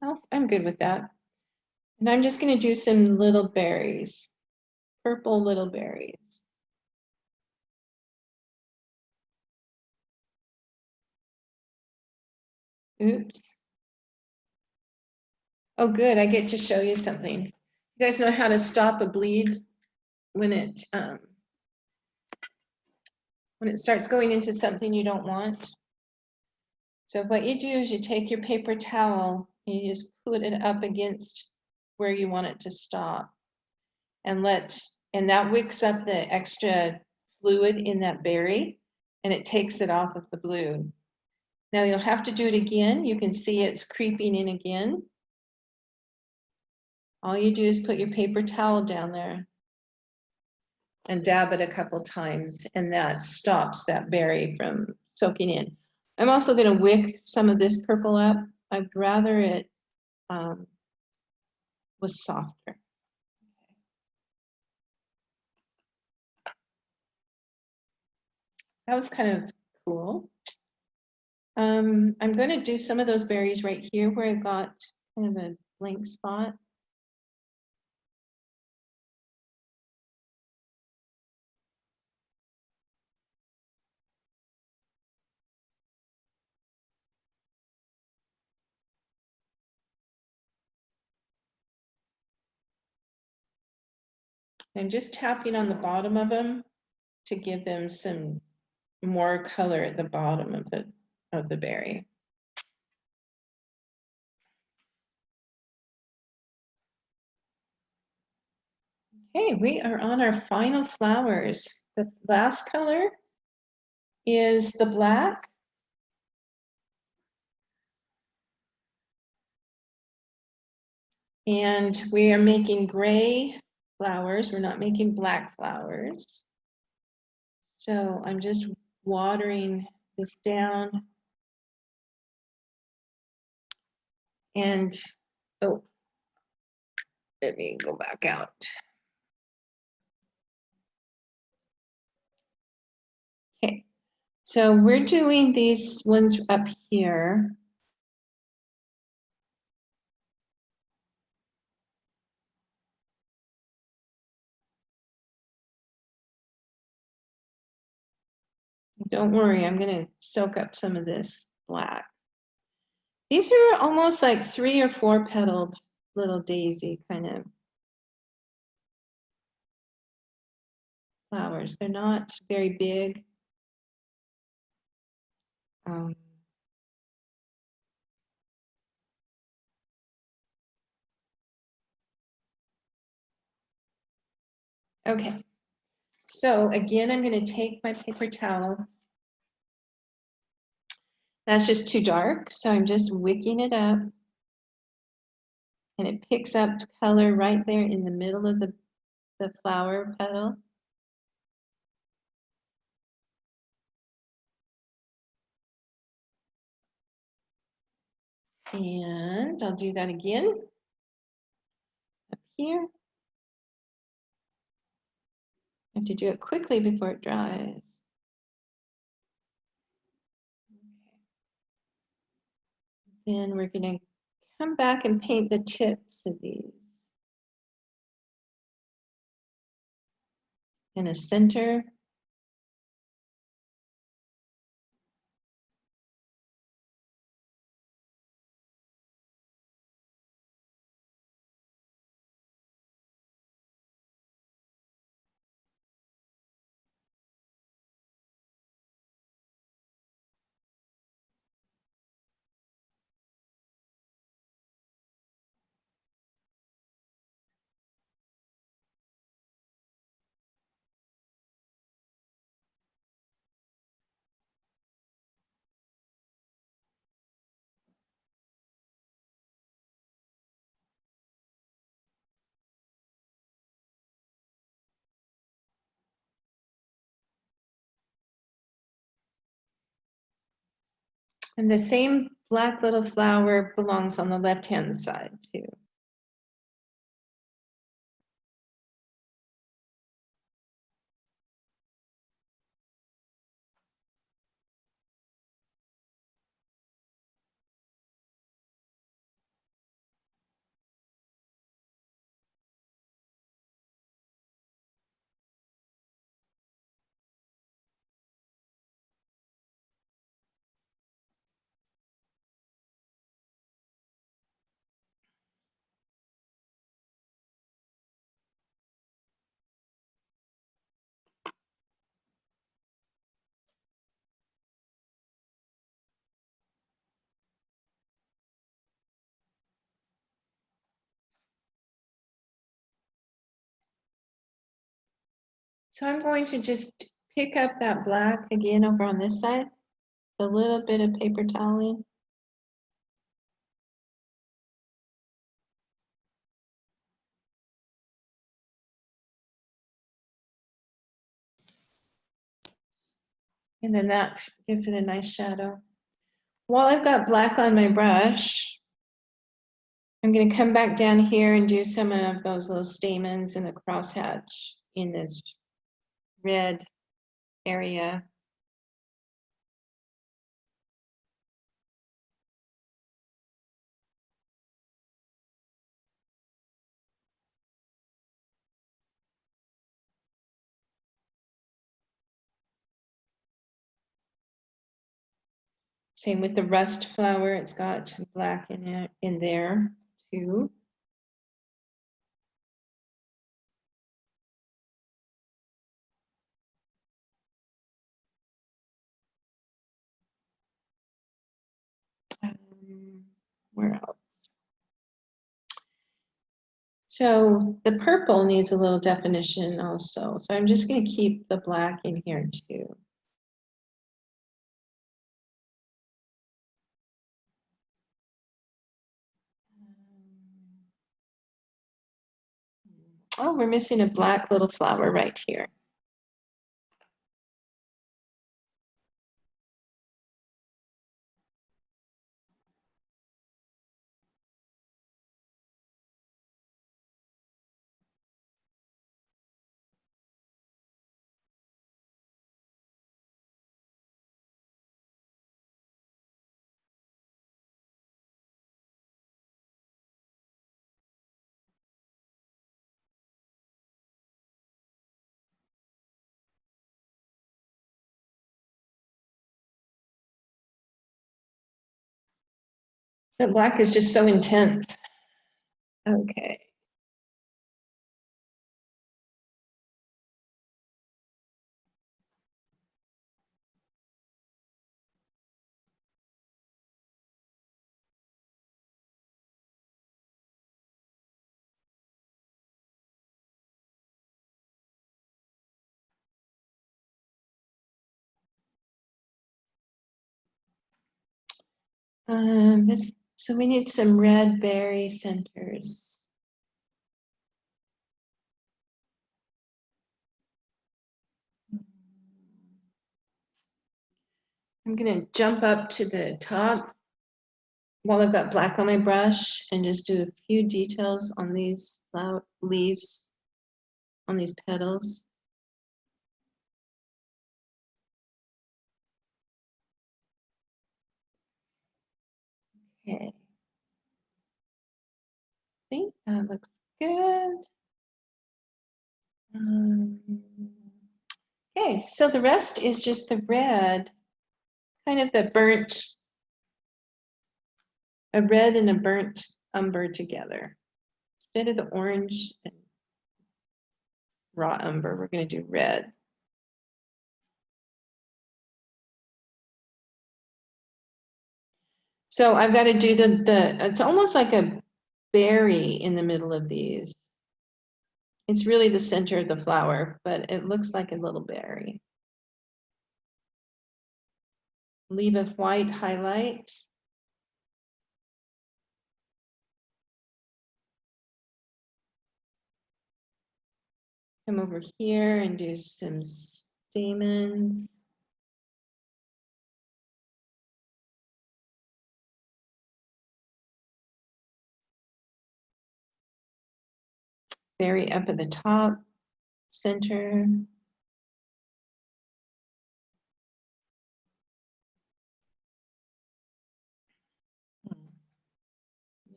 [SPEAKER 1] Oh, I'm good with that. And I'm just going to do some little berries, purple little berries. Oops. Oh, good. I get to show you something. You guys know how to stop a bleed when it starts going into something you don't want? So what you do is you take your paper towel and you just put it up against where you want it to stop and that wicks up the extra fluid in that berry and it takes it off of the blue. Now you'll have to do it again. You can see it's creeping in again. All you do is put your paper towel down there and dab it a couple times, and that stops that berry from soaking in. I'm also going to wick some of this purple up. I'd rather it was softer. That was kind of cool. I'm going to do some of those berries right here where I got kind of a blank spot. I'm just tapping on the bottom of them to give them some more color at the bottom of the berry. Okay, we are on our final flowers. The last color is the black. And we are making gray flowers. We're not making black flowers. So I'm just watering this down. And, oh, let me go back out. Okay, so we're doing these ones up here. Don't worry, I'm going to soak up some of this black. These are almost like 3 or 4 petaled little daisy kind of flowers. They're not very big. Okay, so again, I'm going to take my paper towel. That's just too dark, so I'm just wicking it up. And it picks up color right there in the middle of the flower petal. And I'll do that again up here. I have to do it quickly before it dries. Then we're going to come back and paint the tips of these. in a center. And the same black little flower belongs on the left-hand side too. So I'm going to just pick up that black again over on this side, a little bit of paper toweling. And then that gives it a nice shadow. While I've got black on my brush, I'm going to come back down here and do some of those little stamens and the crosshatch in this red area. Same with the rust flower, it's got black in it in there too. Where else? So the purple needs a little definition also. So I'm just going to keep the black in here too. Oh, we're missing a black little flower right here. The black is just so intense. Okay. So we need some red berry centers. I'm going to jump up to the top while I've got black on my brush and just do a few details on these flower leaves, on these petals. Okay. I think that looks good. Okay, so the rest is just the red, kind of the burnt, a red and a burnt umber together. Instead of the orange and raw umber, we're going to do red. So I've got to do it's almost like a berry in the middle of these. It's really the center of the flower, but it looks like a little berry. Leave a white highlight. Come over here and do some stamens. Berry up at the top, center.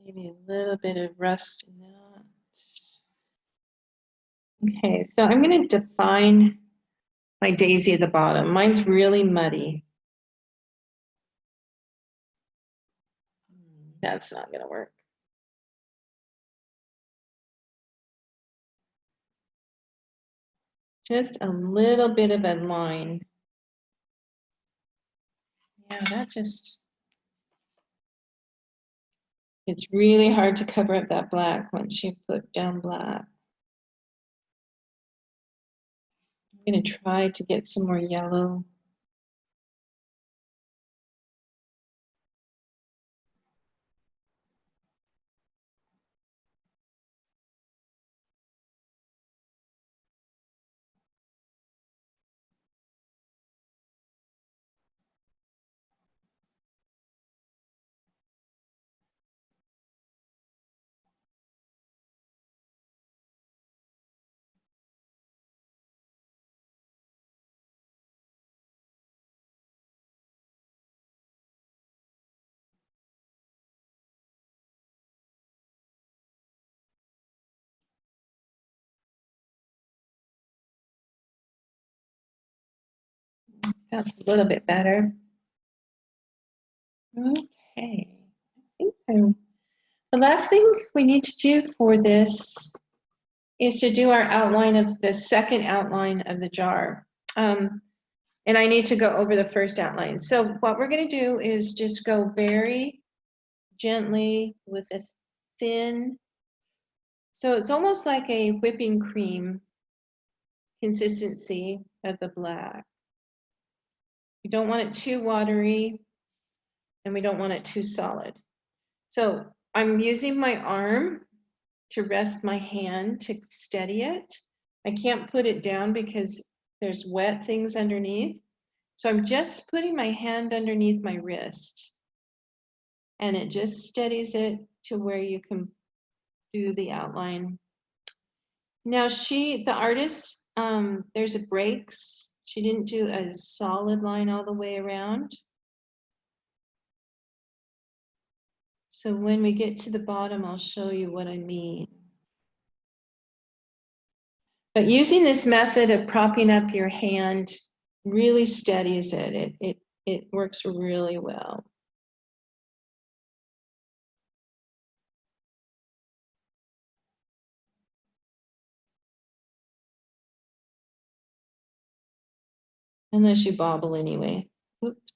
[SPEAKER 1] Maybe a little bit of rust in that. Okay, so I'm going to define my daisy at the bottom. Mine's really muddy. That's not going to work. Just a little bit of a line. Yeah, that just, it's really hard to cover up that black once you put down black. I'm going to try to get some more yellow. That's a little bit better. Okay. I think the last thing we need to do for this is to do our outline of the second outline of the jar. And I need to go over the first outline. So what we're going to do is just go very gently with a thin, so it's almost like a whipping cream consistency of the black. We don't want it too watery and we don't want it too solid. So I'm using my arm to rest my hand to steady it. I can't put it down because there's wet things underneath. So I'm just putting my hand underneath my wrist and it just steadies it to where you can do the outline. Now the artist, there's a breaks. She didn't do a solid line all the way around. So when we get to the bottom, I'll show you what I mean. But using this method of propping up your hand really steadies it. It works really well. Unless you bobble anyway. Oops.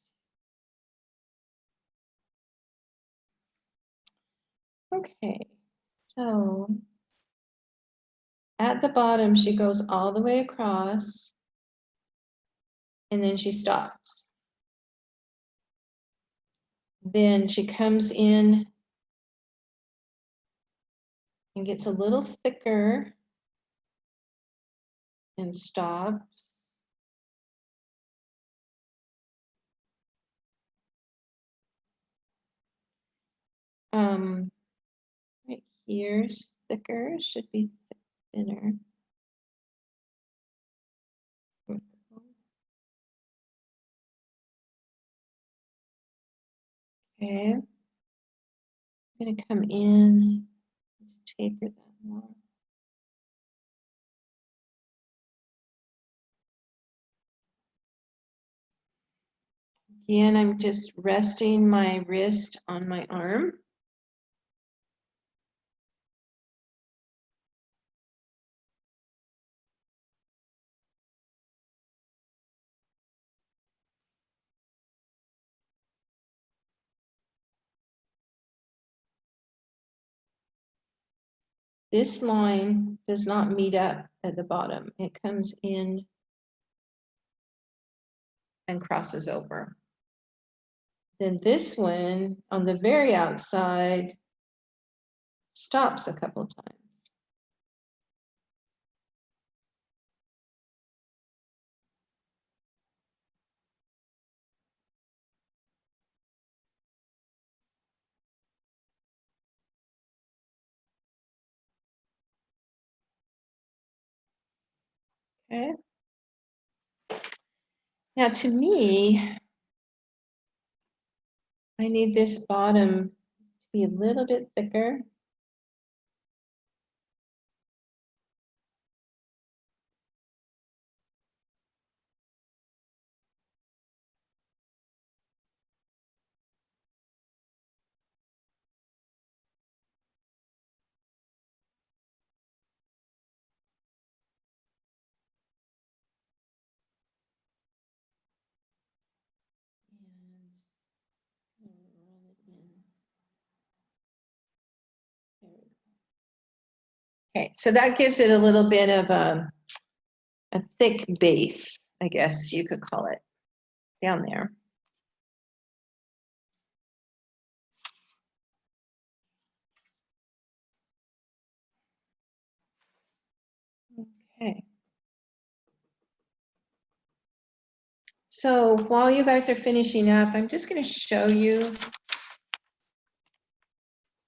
[SPEAKER 1] Okay, so at the bottom, she goes all the way across and then she stops. Then she comes in and gets a little thicker and stops. Right here's thicker, should be thinner. Okay, I'm gonna come in, taper that more. Again, I'm just resting my wrist on my arm. This line does not meet up at the bottom. It comes in and crosses over. Then this one on the very outside stops a couple times. Okay. Now to me, I need this bottom to be a little bit thicker. Okay, so that gives it a little bit of a thick base, I guess you could call it, down there. Okay. So while you guys are finishing up, I'm just going to show you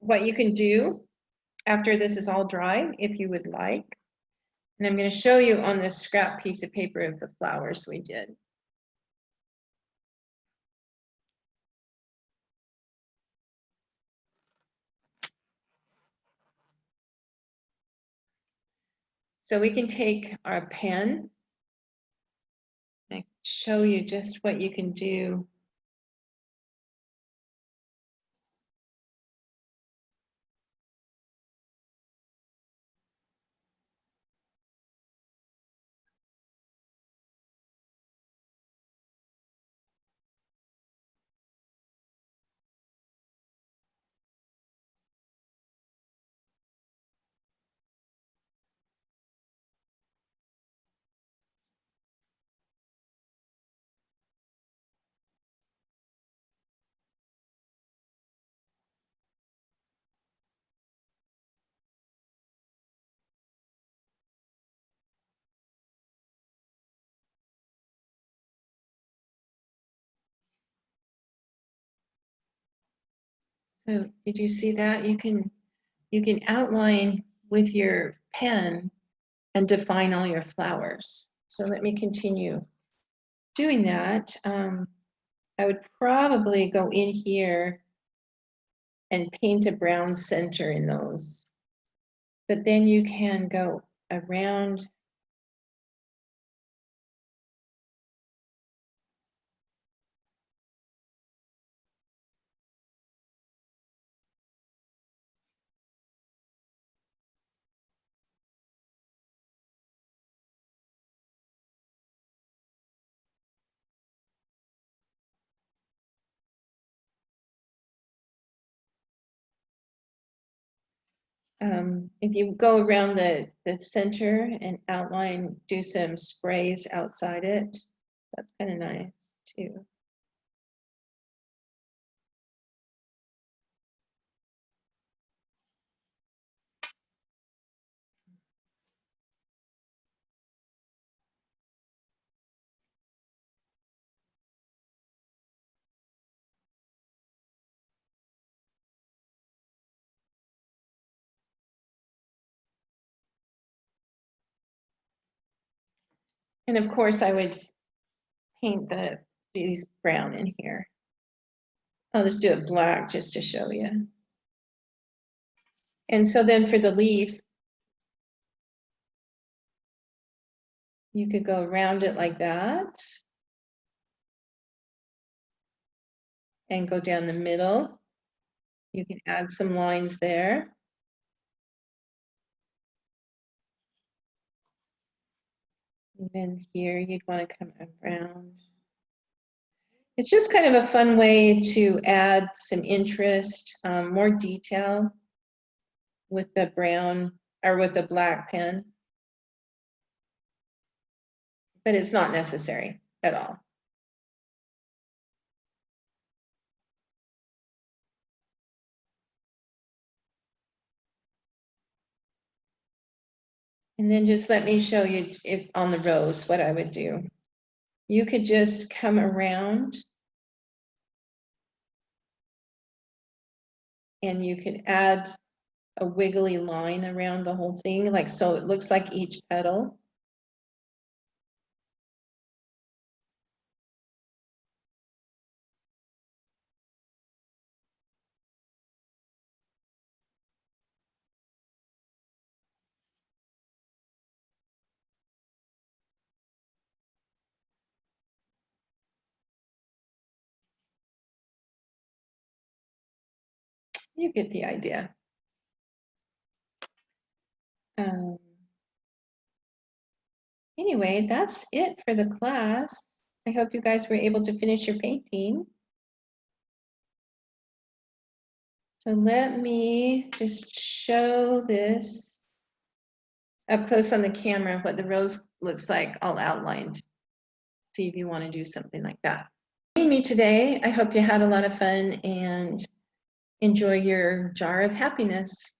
[SPEAKER 1] what you can do after this is all dry, if you would like. And I'm going to show you on this scrap piece of paper of the flowers we did. So we can take our pen and show you just what you can do. So did you see that? You can outline with your pen and define all your flowers. So let me continue doing that. I would probably go in here and paint a brown center in those. But then you can go around. If you go around the center and outline, do some sprays outside it, that's kind of nice too. And of course, I would paint these brown in here. I'll just do it black just to show you. And so then for the leaf, you could go around it like that. and go down the middle. You can add some lines there. And then here you'd want to come around. It's just kind of a fun way to add some interest, more detail with the brown or with the black pen. But it's not necessary at all. And then just let me show you if on the rose what I would do. You could just come around and you could add a wiggly line around the whole thing, like so it looks like each petal. You get the idea. Anyway, that's it for the class. I hope you guys were able to finish your painting. So let me just show this up close on the camera, what the rose looks like all outlined. See if you want to do something like that. Joining me today, I hope you had a lot of fun and enjoy your jar of happiness.